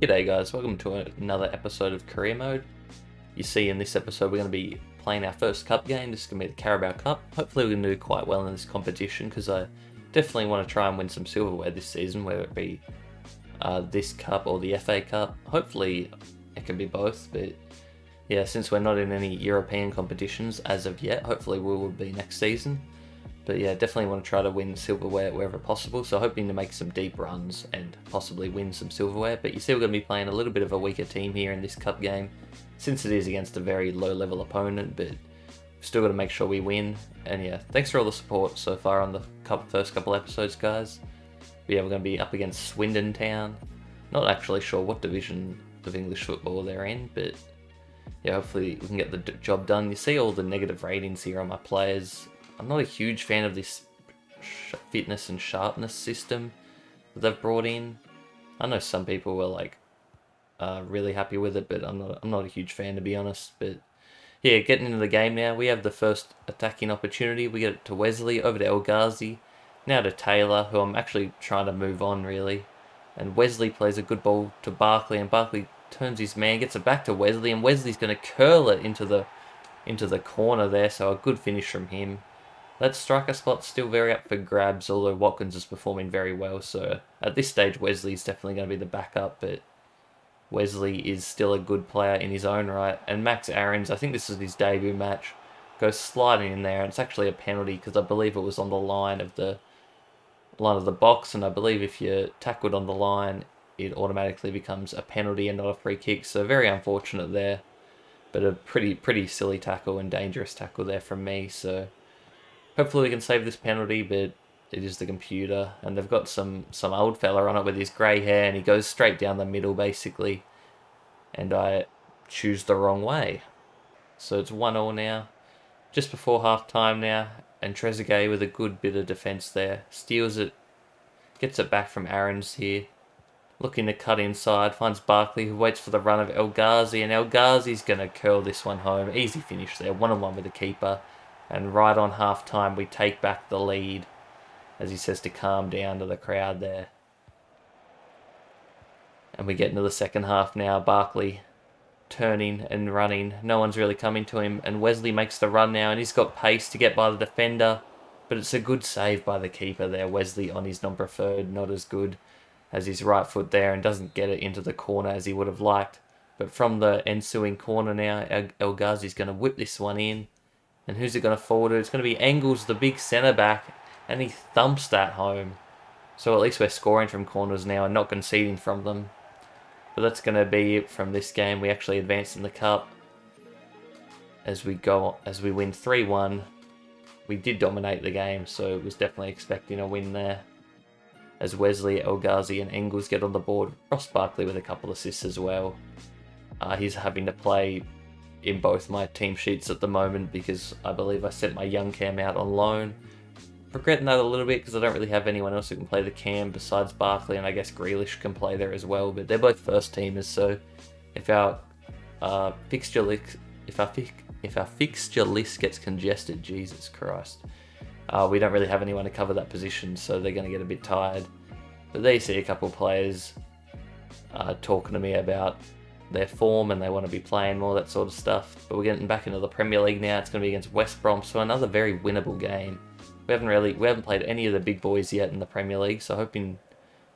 G'day guys, welcome to another episode of Career Mode. You see in this episode we're going to be playing our first cup game. This is going to be the Carabao Cup. Hopefully we can do quite well in this competition because I definitely want to try and win some silverware this season, whether it be this cup or the FA Cup. Hopefully it can be both, but yeah, since we're not in any European competitions as of yet, hopefully we will be next season. But yeah, definitely want to try to win silverware wherever possible. So hoping to make some deep runs and possibly win some silverware. But you see we're going to be playing a little bit of a weaker team here in this cup game, since it is against a very low level opponent, but we've still got to make sure we win. And yeah, thanks for all the support so far on the first couple episodes, guys. But yeah, we're going to be up against Swindon Town. Not actually sure what division of English football they're in, but yeah, hopefully we can get the job done. You see all the negative ratings here on my players. I'm not a huge fan of this fitness and sharpness system that they've brought in. I know some people were like really happy with it, but I'm not a huge fan, to be honest. But yeah, getting into the game now, we have the first attacking opportunity. We get it to Wesley, over to El Ghazi, now to Taylor, who I'm actually trying to move on really. And Wesley plays a good ball to Barkley, and Barkley turns his man, gets it back to Wesley, and Wesley's going to curl it into the corner there. So a good finish from him. That striker spot's still very up for grabs, although Watkins is performing very well. So at this stage, Wesley's definitely going to be the backup, but Wesley is still a good player in his own right. And Max Aarons, I think this is his debut match, goes sliding in there, and it's actually a penalty because I believe it was on the line of the box, and I believe if you're tackled on the line, it automatically becomes a penalty and not a free kick. So very unfortunate there, but a pretty silly tackle and dangerous tackle there from me. So hopefully we can save this penalty, but it is the computer, and they've got some old fella on it with his grey hair, and he goes straight down the middle basically, and I choose the wrong way. So it's 1-1 now, just before half time now, and Trezeguet with a good bit of defence there, steals it, gets it back from Aarons here, looking to cut inside, finds Barkley, who waits for the run of El Ghazi, and El Ghazi's going to curl this one home. Easy finish there, 1-1 with the keeper. And right on half time, we take back the lead, as he says to calm down to the crowd there. And we get into the second half now. Barkley turning and running. No one's really coming to him. And Wesley makes the run now, and he's got pace to get by the defender. But it's a good save by the keeper there. Wesley on his non-preferred, not as good as his right foot there, and doesn't get it into the corner as he would have liked. But from the ensuing corner now, El Ghazi's going to whip this one in. And who's it going to forward to? It's going to be Engels, the big centre-back, and he thumps that home. So at least we're scoring from corners now and not conceding from them. But that's going to be it from this game. We actually advance in the cup as we win 3-1. We did dominate the game, so it was definitely expecting a win there. As Wesley, El Ghazi and Engels get on the board. Ross Barkley with a couple assists as well. He's having to play in both my team sheets at the moment because I believe I sent my young cam out on loan. Regretting that a little bit because I don't really have anyone else who can play the cam besides Barkley, and I guess Grealish can play there as well, but they're both first teamers, so if our fixture list gets congested, Jesus Christ, we don't really have anyone to cover that position, so they're going to get a bit tired. But there you see a couple of players talking to me about their form and they want to be playing more, that sort of stuff. But we're getting back into the Premier League now. It's going to be against West Brom, so another very winnable game. We haven't played any of the big boys yet in the Premier League, so hoping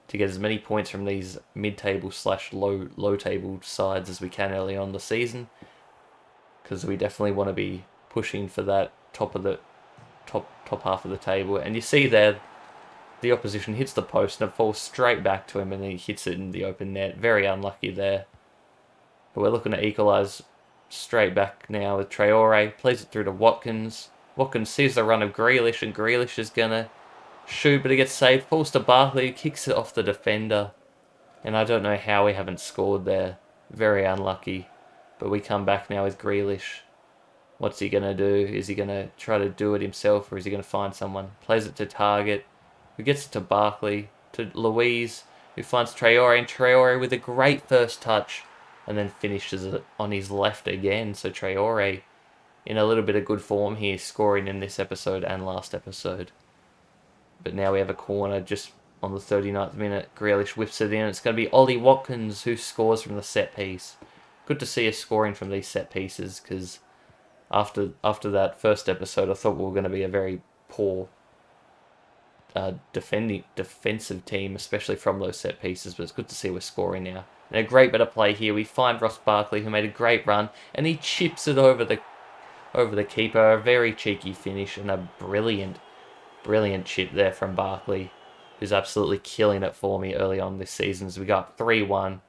to get as many points from these mid-table / low table sides as we can early on in the season, because we definitely want to be pushing for that top half of the table. And you see there, the opposition hits the post and it falls straight back to him, and then he hits it in the open net. Very unlucky there. But we're looking to equalise straight back now with Traore. Plays it through to Watkins. Watkins sees the run of Grealish, and Grealish is going to shoot, but it gets saved. Falls to Barkley, kicks it off the defender. And I don't know how we haven't scored there. Very unlucky. But we come back now with Grealish. What's he going to do? Is he going to try to do it himself, or is he going to find someone? Plays it to Target, who gets it to Barkley, to Louise, who finds Traore, and Traore with a great first touch, and then finishes it on his left again. So Traore in a little bit of good form here, scoring in this episode and last episode. But now we have a corner just on the 39th minute. Grealish whips it in. It's going to be Ollie Watkins who scores from the set piece. Good to see us scoring from these set pieces, because after that first episode, I thought we were going to be a very poor defensive team, especially from those set pieces, but it's good to see we're scoring now. And a great bit of play here. We find Ross Barkley, who made a great run, and he chips it over the keeper. A very cheeky finish and a brilliant chip there from Barkley, who's absolutely killing it for me early on this season. As we go up 3-1,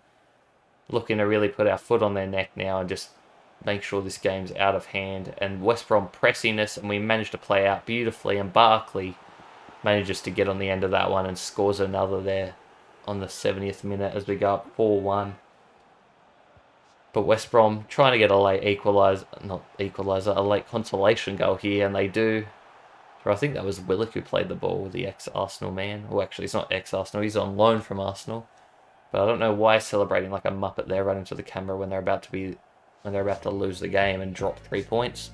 looking to really put our foot on their neck now and just make sure this game's out of hand. And West Brom pressing us, and we managed to play out beautifully, and Barkley manages to get on the end of that one and scores another there on the 70th minute as we go up 4-1. But West Brom trying to get a late a late consolation goal here, and they do. So I think that was Willock who played the ball, the ex-Arsenal man. Well, actually, he's not ex-Arsenal, he's on loan from Arsenal. But I don't know why he's celebrating like a muppet there, running to the camera when they're about to lose the game and drop 3 points.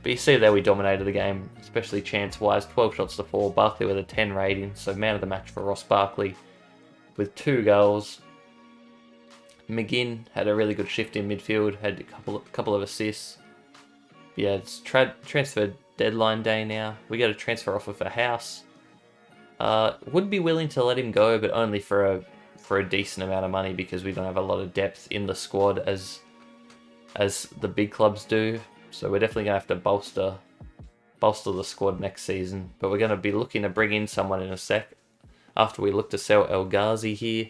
But you see there we dominated the game, especially chance-wise. 12 shots to 4, Barkley with a 10 rating, so man of the match for Ross Barkley with 2 goals. McGinn had a really good shift in midfield, had a couple of assists. Yeah, it's transfer deadline day now. We got a transfer offer for House. Would be willing to let him go, but only for a decent amount of money, because we don't have a lot of depth in the squad as the big clubs do. So we're definitely going to have to bolster the squad next season. But we're going to be looking to bring in someone in a sec after we look to sell El Ghazi here.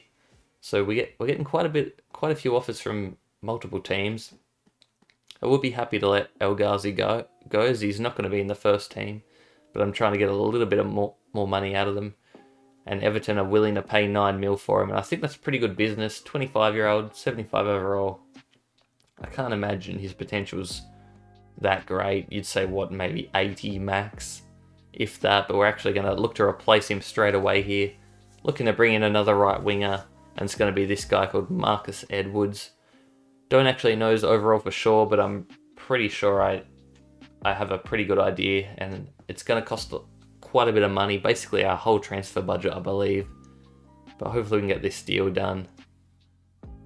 So we're getting quite a few offers from multiple teams. I would be happy to let El Ghazi go, as he's not going to be in the first team. But I'm trying to get a little bit of more money out of them. And Everton are willing to pay 9 mil for him. And I think that's pretty good business. 25-year-old, 75 overall. I can't imagine his potential's that great. You'd say, what, maybe 80 max, if that. But we're actually going to look to replace him straight away here. Looking to bring in another right winger. And it's going to be this guy called Marcus Edwards. Don't actually know his overall for sure, but I'm pretty sure I have a pretty good idea. And it's going to cost quite a bit of money. Basically our whole transfer budget, I believe. But hopefully we can get this deal done.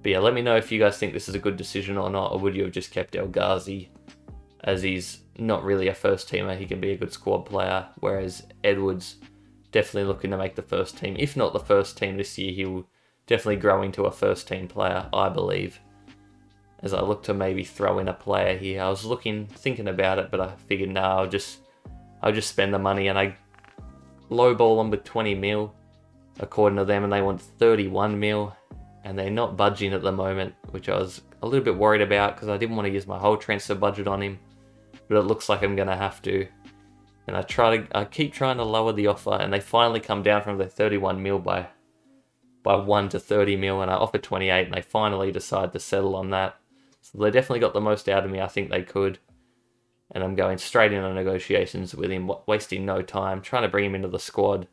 But yeah, let me know if you guys think this is a good decision or not, or would you have just kept El Ghazi, as he's not really a first teamer. He can be a good squad player, whereas Edwards definitely looking to make the first team. If not the first team this year, he will definitely grow into a first team player, I believe. As I look to maybe throw in a player here, I was thinking about it, but I figured, nah, I'll just spend the money, and I lowball them with 20 mil, according to them, and they want 31 mil. And they're not budging at the moment, which I was a little bit worried about, because I didn't want to use my whole transfer budget on him. But it looks like I'm going to have to. And I keep trying to lower the offer, and they finally come down from their 31 mil by 1 to 30 mil, and I offer 28, and they finally decide to settle on that. So they definitely got the most out of me I think they could. And I'm going straight into negotiations with him, wasting no time, trying to bring him into the squad.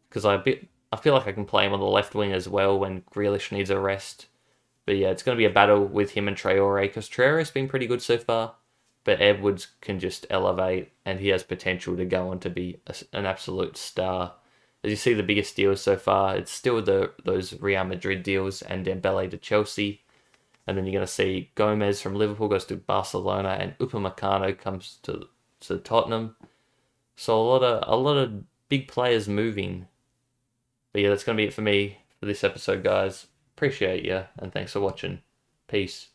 Because I feel like I can play him on the left wing as well when Grealish needs a rest. But yeah, it's going to be a battle with him and Traore, because Traore's been pretty good so far. But Edwards can just elevate, and he has potential to go on to be an absolute star. As you see, the biggest deals so far, it's still those Real Madrid deals and Dembele to Chelsea. And then you're going to see Gomez from Liverpool goes to Barcelona, and Upamecano comes to Tottenham. So a lot of big players moving. But yeah, that's going to be it for me for this episode, guys. Appreciate you, and thanks for watching. Peace.